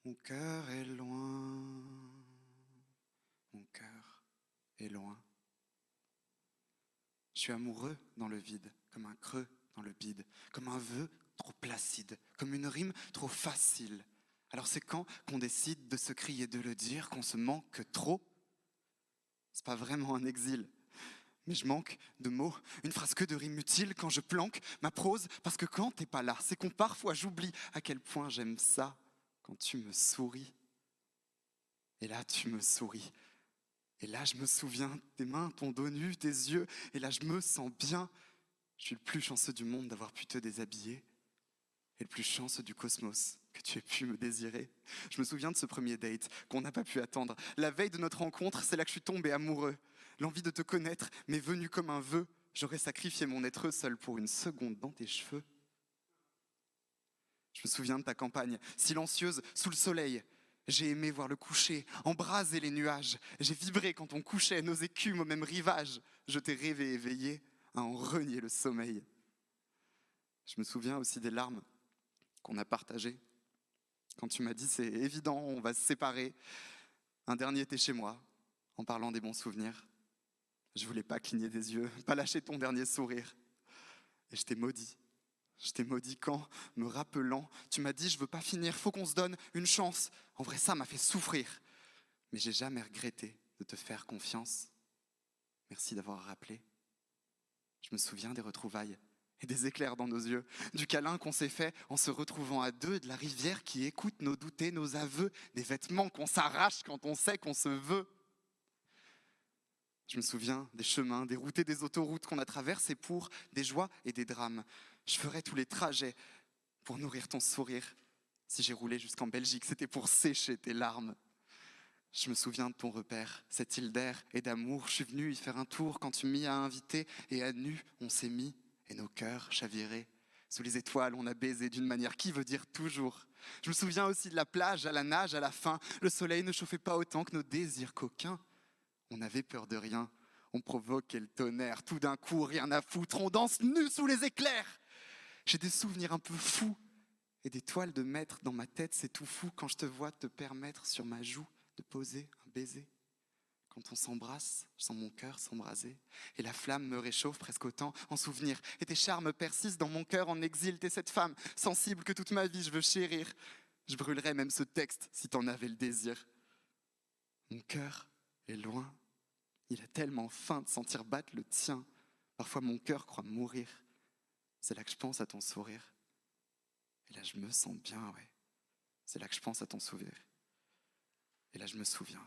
Mon cœur est loin, mon cœur est loin. Je suis amoureux dans le vide, comme un creux dans le bide, comme un vœu trop placide, comme une rime trop facile. Alors c'est quand qu'on décide de se crier, de le dire, qu'on se manque trop? C'est pas vraiment un exil, mais je manque de mots, une phrase que de rimes utiles quand je planque ma prose, parce que quand t'es pas là, c'est qu'on parfois j'oublie à quel point j'aime ça quand tu me souris. Et là tu me souris. Et là, je me souviens, tes mains, ton dos nu, tes yeux, et là, je me sens bien. Je suis le plus chanceux du monde d'avoir pu te déshabiller, et le plus chanceux du cosmos que tu aies pu me désirer. Je me souviens de ce premier date qu'on n'a pas pu attendre. La veille de notre rencontre, c'est là que je suis tombé amoureux. L'envie de te connaître m'est venue comme un vœu. J'aurais sacrifié mon être seul pour une seconde dans tes cheveux. Je me souviens de ta campagne, silencieuse, sous le soleil. J'ai aimé voir le coucher, embraser les nuages. J'ai vibré quand on couchait, nos écumes au même rivage. Je t'ai rêvé éveillé à en renier le sommeil. Je me souviens aussi des larmes qu'on a partagées. Quand tu m'as dit c'est évident, on va se séparer. Un dernier était chez moi, en parlant des bons souvenirs. Je voulais pas cligner des yeux, pas lâcher ton dernier sourire. Et je t'ai maudit. Je t'ai maudit quand, me rappelant, tu m'as dit je veux pas finir, faut qu'on se donne une chance. En vrai, ça m'a fait souffrir. Mais j'ai jamais regretté de te faire confiance. Merci d'avoir rappelé. Je me souviens des retrouvailles et des éclairs dans nos yeux, du câlin qu'on s'est fait en se retrouvant à deux, de la rivière qui écoute nos doutes, nos aveux, des vêtements qu'on s'arrache quand on sait qu'on se veut. Je me souviens des chemins, des routes et des autoroutes qu'on a traversées pour des joies et des drames. Je ferais tous les trajets pour nourrir ton sourire. Si j'ai roulé jusqu'en Belgique, c'était pour sécher tes larmes. Je me souviens de ton repère, cette île d'air et d'amour. Je suis venu y faire un tour quand tu m'y as invité et à nu, on s'est mis et nos cœurs chaviraient. Sous les étoiles, on a baisé d'une manière qui veut dire toujours. Je me souviens aussi de la plage, à la nage, à la fin. Le soleil ne chauffait pas autant que nos désirs coquins. On avait peur de rien, on provoquait le tonnerre, tout d'un coup, rien à foutre, on danse nu sous les éclairs. J'ai des souvenirs un peu fous et des toiles de maître dans ma tête, c'est tout fou quand je te vois te permettre sur ma joue de poser un baiser. Quand on s'embrasse, je sens mon cœur s'embraser et la flamme me réchauffe presque autant en souvenir. Et tes charmes persistent dans mon cœur en exil, t'es cette femme sensible que toute ma vie je veux chérir. Je brûlerais même ce texte si t'en avais le désir. Mon cœur est loin, il a tellement faim de sentir battre le tien. Parfois mon cœur croit mourir, c'est là que je pense à ton sourire. Et là je me sens bien, ouais. C'est là que je pense à ton sourire. Et là je me souviens.